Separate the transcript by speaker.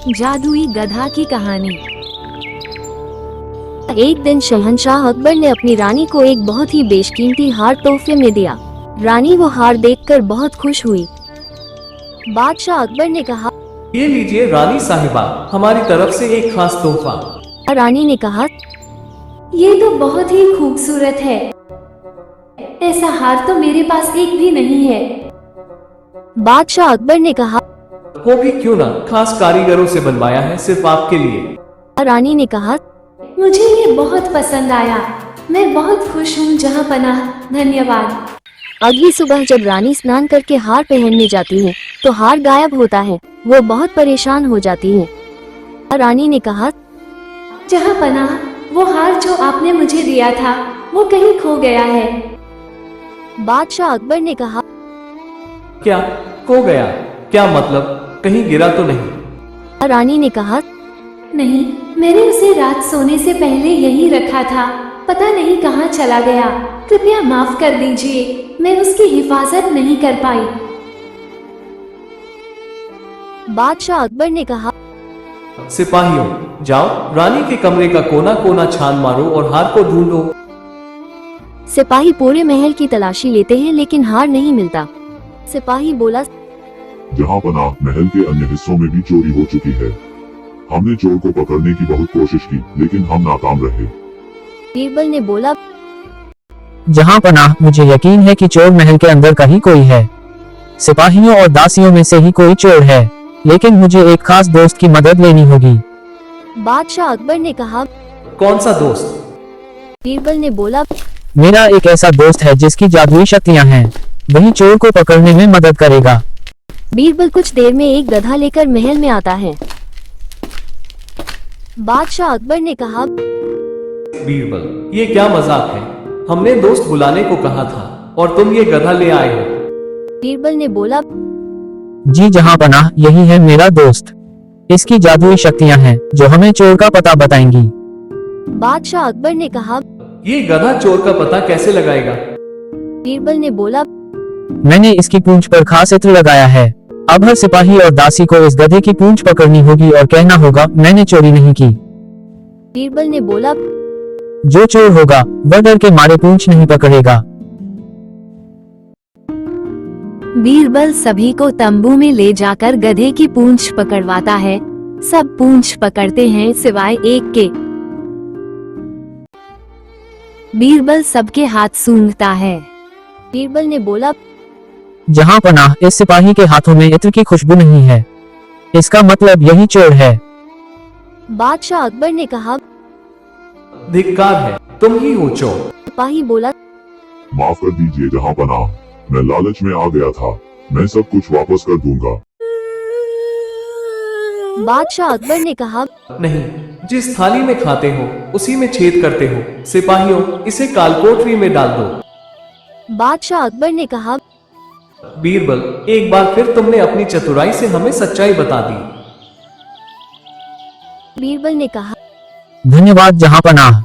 Speaker 1: जादुई गधा की कहानी। एक दिन शहंशाह अकबर ने अपनी रानी को एक बहुत ही बेशकीमती हार तोहफे में दिया। रानी वो हार देखकर बहुत खुश हुई। बादशाह अकबर ने कहा,
Speaker 2: ये लीजिए रानी साहिबा, हमारी तरफ से एक खास तोहफा।
Speaker 1: रानी ने कहा,
Speaker 3: ये तो बहुत ही खूबसूरत है। ऐसा हार तो मेरे पास एक भी नहीं है।
Speaker 1: बादशाह अकबर ने कहा,
Speaker 2: वो भी क्यों ना, खास कारीगरों से बनवाया है सिर्फ आपके लिए।
Speaker 1: रानी ने कहा,
Speaker 3: मुझे ये बहुत पसंद आया। मैं बहुत खुश हूँ जहाँ पनाह, धन्यवाद।
Speaker 1: अगली सुबह जब रानी स्नान करके हार पहनने जाती है तो हार गायब होता है। वो बहुत परेशान हो जाती है। रानी ने कहा,
Speaker 3: जहाँ पनाह, वो हार जो आपने मुझे दिया था वो कहीं खो गया है।
Speaker 1: बादशाह अकबर ने कहा,
Speaker 2: क्या खो गया? क्या मतलब, कहीं गिरा तो नहीं?
Speaker 1: रानी ने कहा,
Speaker 3: नहीं, मैंने उसे रात सोने से पहले यहीं रखा था। पता नहीं कहाँ चला गया। कृपया माफ कर दीजिए, मैं उसकी हिफाजत नहीं कर पाई।
Speaker 1: बादशाह अकबर ने कहा,
Speaker 2: सिपाहियों, जाओ रानी के कमरे का कोना कोना छान मारो और हार को ढूंढो।
Speaker 1: सिपाही पूरे महल की तलाशी लेते हैं लेकिन हार नहीं मिलता। सिपाही बोला,
Speaker 4: जहाँ पनाह, महल के अन्य हिस्सों में भी चोरी हो चुकी है। हमने चोर को पकड़ने की बहुत कोशिश की लेकिन हम नाकाम रहे।
Speaker 1: बीरबल ने बोला,
Speaker 5: जहाँ पनाह, मुझे यकीन है कि चोर महल के अंदर कहीं कोई है। सिपाहियों और दासियों में से ही कोई चोर है, लेकिन मुझे एक खास दोस्त की मदद लेनी होगी।
Speaker 1: बादशाह अकबर ने कहा।
Speaker 2: कौन सा दोस्त?
Speaker 1: बीरबल ने बोला,
Speaker 5: मेरा एक ऐसा दोस्त है जिसकी जादुई शक्तियाँ हैं। वही चोर को पकड़ने में मदद करेगा।
Speaker 1: बीरबल कुछ देर में एक गधा लेकर महल में आता है। बादशाह अकबर ने कहा,
Speaker 2: बीरबल, ये क्या मजाक है? हमने दोस्त बुलाने को कहा था और तुम ये गधा ले आए हो।
Speaker 1: बीरबल ने बोला,
Speaker 5: जी जहाँ पनाह, यही है मेरा दोस्त। इसकी जादुई शक्तियाँ हैं जो हमें चोर का पता बताएंगी।
Speaker 1: बादशाह अकबर ने कहा,
Speaker 2: ये गधा चोर का पता कैसे लगाएगा?
Speaker 1: बीरबल ने बोला,
Speaker 5: मैंने इसकी पूंछ पर खास इत्र लगाया है। अब हर सिपाही और दासी को इस गधे की पूंछ पकड़नी होगी और कहना होगा, मैंने चोरी नहीं की।
Speaker 1: बीरबल ने बोला,
Speaker 5: जो चोर होगा वह डर के मारे पूंछ नहीं पकड़ेगा।
Speaker 1: बीरबल सभी को तंबू में ले जाकर गधे की पूंछ पकड़वाता है। सब पूंछ पकड़ते हैं सिवाय एक के। बीरबल सबके हाथ सूंघता है। बीरबल ने बोला,
Speaker 5: जहाँ पनाह, इस सिपाही के हाथों में इत्र की खुशबू नहीं है। इसका मतलब यही चोर है।
Speaker 1: बादशाह अकबर ने कहा,
Speaker 2: धिक्कार है, तुम ही हो चोर।
Speaker 1: सिपाही बोला,
Speaker 4: माफ कर दीजिए जहाँ पनाह, मैं लालच में आ गया था। मैं सब कुछ वापस कर दूंगा।
Speaker 1: बादशाह अकबर ने कहा,
Speaker 2: नहीं, जिस थाली में खाते हो उसी में छेद करते हो। सिपाहियों, इसे कालकोठरी में डाल दो।
Speaker 1: बादशाह अकबर ने कहा,
Speaker 2: बीरबल, एक बार फिर तुमने अपनी चतुराई से हमें सच्चाई बता दी।
Speaker 1: बीरबल ने कहा,
Speaker 5: धन्यवाद जहाँ पनाह।